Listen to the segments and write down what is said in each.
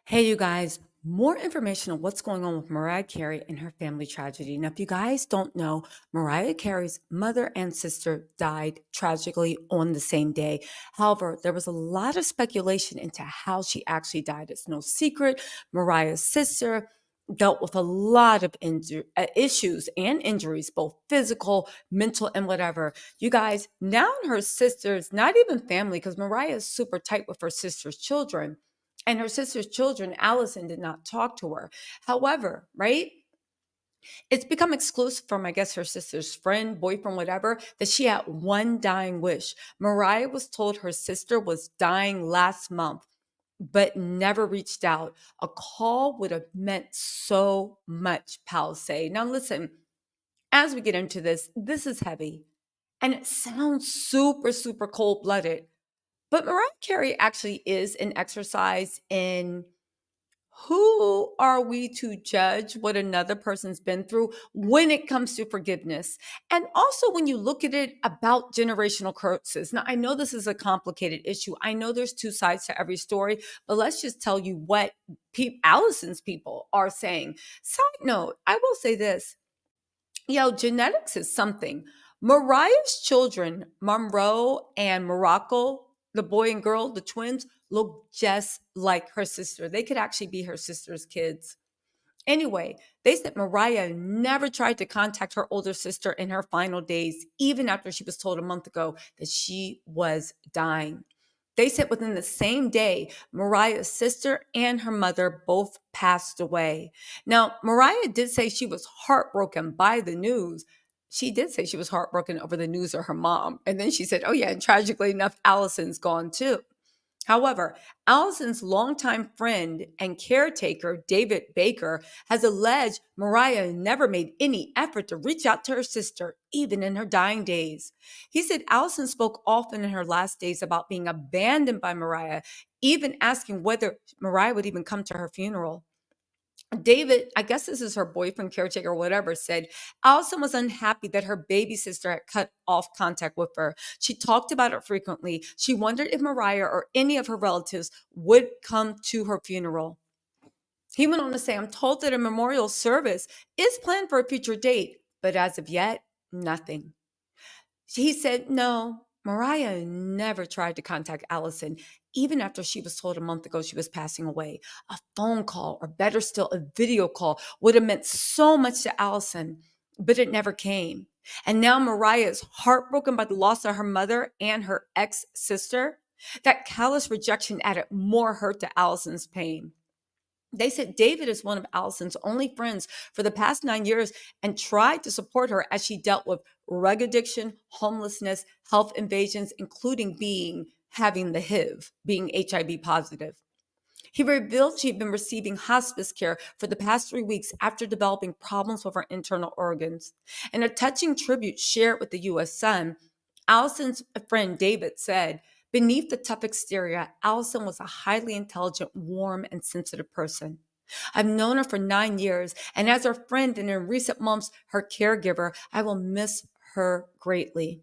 Hey, you guys, more information on what's going on with Mariah Carey and her family tragedy. Now, if you guys don't know, Mariah Carey's mother and sister died tragically on the same day. However, there was a lot of speculation into how she actually died. It's no secret. Mariah's sister dealt with a lot of issues and injuries, both physical, mental, and whatever. You guys, now her sister's not even family, because Mariah is super tight with her sister's children, and her sister's children, Allison, did not talk to her. However, right? It's become exclusive from, I guess, her sister's friend, boyfriend, whatever, that she had one dying wish. Mariah was told her sister was dying last month, but never reached out. A call would have meant so much, pals say. Now, listen, as we get into this is heavy and it sounds super, super cold blooded. But Mariah Carey actually is an exercise in who are we to judge what another person's been through when it comes to forgiveness? And also, when you look at it about generational curses. Now, I know this is a complicated issue. I know there's two sides to every story, but let's just tell you what Allison's people are saying. Side note, I will say this, genetics is something. Mariah's children, Monroe and Morocco, the boy and girl, the twins, look just like her sister. They could actually be her sister's kids. Anyway, they said Mariah never tried to contact her older sister in her final days, even after she was told a month ago that she was dying. They said within the same day, Mariah's sister and her mother both passed away. Now, Mariah did say she was heartbroken by the news. She did say she was heartbroken over the news of her mom. And then she said, oh, yeah, and tragically enough, Allison's gone too. However, Allison's longtime friend and caretaker, David Baker, has alleged Mariah never made any effort to reach out to her sister, even in her dying days. He said Allison spoke often in her last days about being abandoned by Mariah, even asking whether Mariah would even come to her funeral. David, I guess this is her boyfriend, caretaker, whatever, said Allison was unhappy that her baby sister had cut off contact with her. She talked about it frequently. She wondered if Mariah or any of her relatives would come to her funeral. He went on to say, I'm told that a memorial service is planned for a future date, but as of yet, nothing. He said, no, Mariah never tried to contact Allison, even after she was told a month ago she was passing away. A phone call, or better still, a video call would have meant so much to Allison, but it never came. And now Mariah is heartbroken by the loss of her mother and her ex sister. That callous rejection added more hurt to Allison's pain. They said David is one of Allison's only friends for the past 9 years and tried to support her as she dealt with drug addiction, homelessness, health invasions, including having the HIV, being HIV positive. He revealed she had been receiving hospice care for the past 3 weeks after developing problems with her internal organs. In a touching tribute shared with the U.S. Sun, Allison's friend David said, beneath the tough exterior, Allison was a highly intelligent, warm, and sensitive person. I've known her for 9 years, and as her friend and in recent months, her caregiver, I will miss her greatly.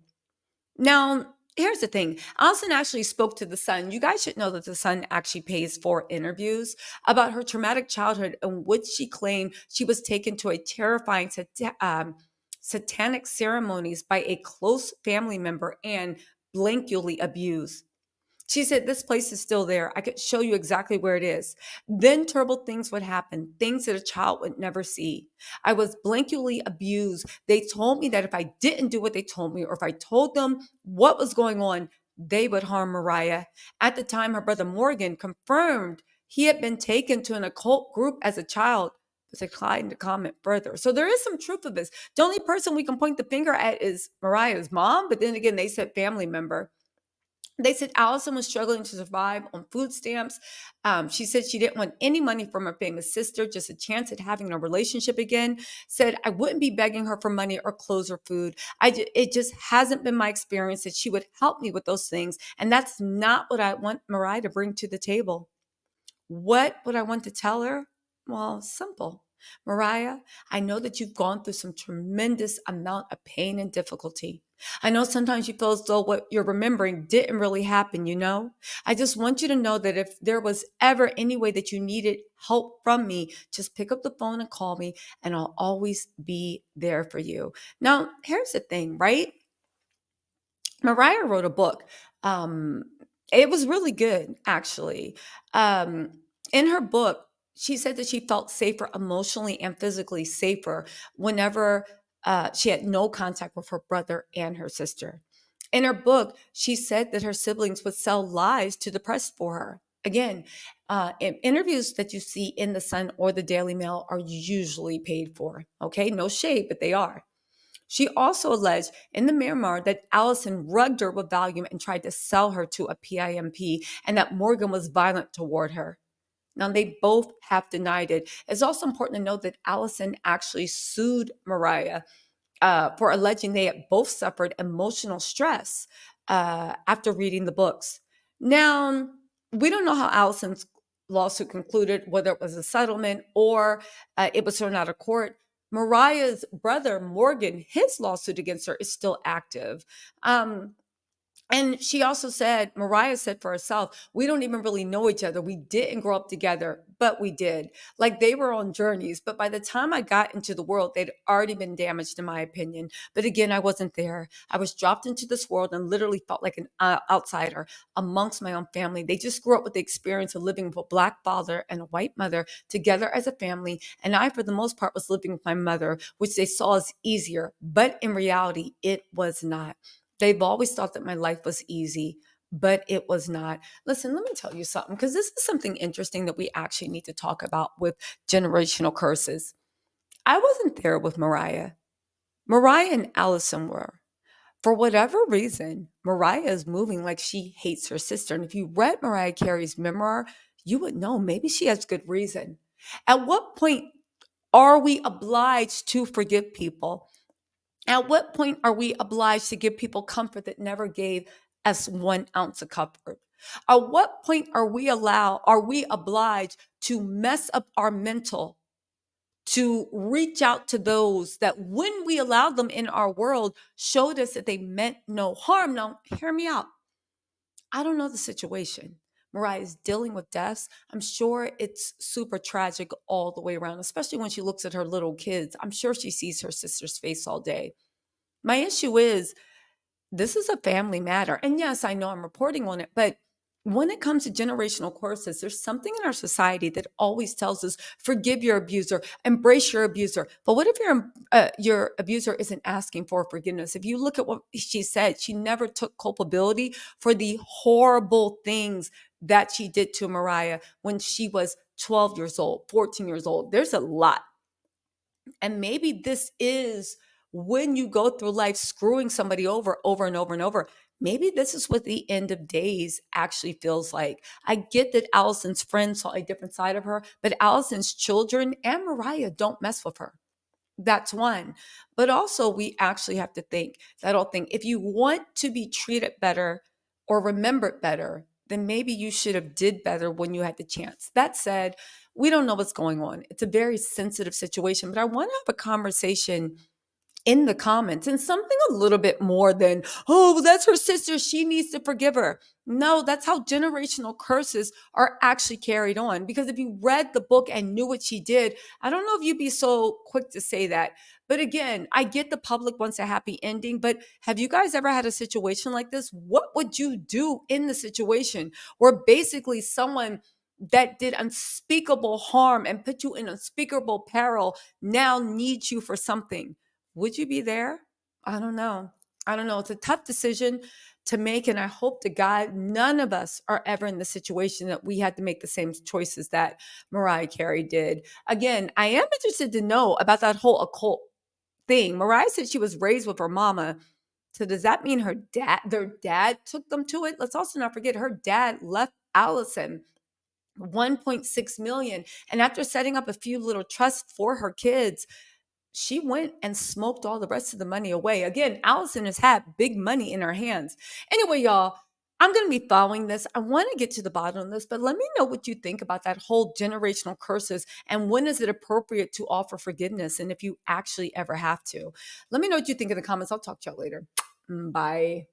Now, here's the thing. Allison actually spoke to The Sun. You guys should know that The Sun actually pays for interviews about her traumatic childhood in which she claimed she was taken to a terrifying satanic ceremonies by a close family member and blankly abused. She said, this place is still there. I could show you exactly where it is. Then terrible things would happen, things that a child would never see. I was blankly abused. They told me that if I didn't do what they told me, or if I told them what was going on, they would harm Mariah. At the time, her brother Morgan confirmed he had been taken to an occult group as a child, but declined to comment further. So there is some truth to this. The only person we can point the finger at is Mariah's mom, but then again, they said family member. They said Allison was struggling to survive on food stamps. She said she didn't want any money from her famous sister, just a chance at having a relationship again. Said, I wouldn't be begging her for money or clothes or food. It just hasn't been my experience that she would help me with those things. And that's not what I want Mariah to bring to the table. What would I want to tell her? Well, simple. Mariah, I know that you've gone through some tremendous amount of pain and difficulty. I know sometimes you feel as though what you're remembering didn't really happen, you know? I just want you to know that if there was ever any way that you needed help from me, just pick up the phone and call me, and I'll always be there for you. Now, here's the thing, right? Mariah wrote a book. Um, it was really good, actually. Um, in her book, she said that she felt safer emotionally and physically safer whenever she had no contact with her brother and her sister. In her book, she said that her siblings would sell lies to the press for her. Again, interviews that you see in the Sun or the Daily Mail are usually paid for. Okay, no shade, but they are. She also alleged in the memoir that Allison rugged her with Valium and tried to sell her to a PIMP, and that Morgan was violent toward her. Now, they both have denied it. It's also important to note that Allison actually sued Mariah for alleging they had both suffered emotional stress after reading the books. Now, we don't know how Allison's lawsuit concluded, whether it was a settlement or it was thrown out of court. Mariah's brother, Morgan, his lawsuit against her is still active. And she also said, Mariah said for herself, we don't even really know each other. We didn't grow up together, but we did. Like they were on journeys. But by the time I got into the world, they'd already been damaged, in my opinion. But again, I wasn't there. I was dropped into this world and literally felt like an outsider amongst my own family. They just grew up with the experience of living with a Black father and a white mother together as a family. And I, for the most part, was living with my mother, which they saw as easier. But in reality, it was not. They've always thought that my life was easy, but it was not. Listen, let me tell you something, because this is something interesting that we actually need to talk about with generational curses. I wasn't there with Mariah. Mariah and Allison were. For whatever reason, Mariah is moving like she hates her sister. And if you read Mariah Carey's memoir, you would know maybe she has good reason. At what point are we obliged to forgive people? At what point are we obliged to give people comfort that never gave us 1 ounce of comfort? At what point are we obliged to mess up our mental, to reach out to those that when we allowed them in our world showed us that they meant no harm? Now, hear me out. I don't know the situation. Mariah is dealing with deaths. I'm sure it's super tragic all the way around, especially when she looks at her little kids. I'm sure she sees her sister's face all day. My issue is this is a family matter. And yes, I know I'm reporting on it, but when it comes to generational curses, there's something in our society that always tells us forgive your abuser, embrace your abuser. But what if your abuser isn't asking for forgiveness? If you look at what she said, she never took culpability for the horrible things that she did to Mariah when she was 12 years old, 14 years old. There's a lot. And maybe this is when you go through life screwing somebody over and over and over. Maybe this is what the end of days actually feels like. I get that Allison's friends saw a different side of her, but Allison's children and Mariah don't mess with her. That's one. But also, we actually have to think that whole thing. If you want to be treated better or remembered better, then maybe you should have did better when you had the chance. That said, we don't know what's going on. It's a very sensitive situation, but I want to have a conversation in the comments and something a little bit more than, oh, well, that's her sister. She needs to forgive her. No, that's how generational curses are actually carried on. Because if you read the book and knew what she did, I don't know if you'd be so quick to say that. But again, I get the public wants a happy ending, but have you guys ever had a situation like this? What would you do in the situation where basically someone that did unspeakable harm and put you in unspeakable peril now needs you for something? Would you be there? I don't know. I don't know. It's a tough decision to make. And I hope to God none of us are ever in the situation that we had to make the same choices that Mariah Carey did. Again, I am interested to know about that whole occult thing. Mariah said she was raised with her mama. So does that mean their dad took them to it? Let's also not forget her dad left Allison 1.6 million. And after setting up a few little trusts for her kids, she went and smoked all the rest of the money away. Again, Allison has had big money in her hands. Anyway, y'all, I'm going to be following this. I want to get to the bottom of this, but let me know what you think about that whole generational curses and when is it appropriate to offer forgiveness and if you actually ever have to. Let me know what you think in the comments. I'll talk to y'all later. Bye.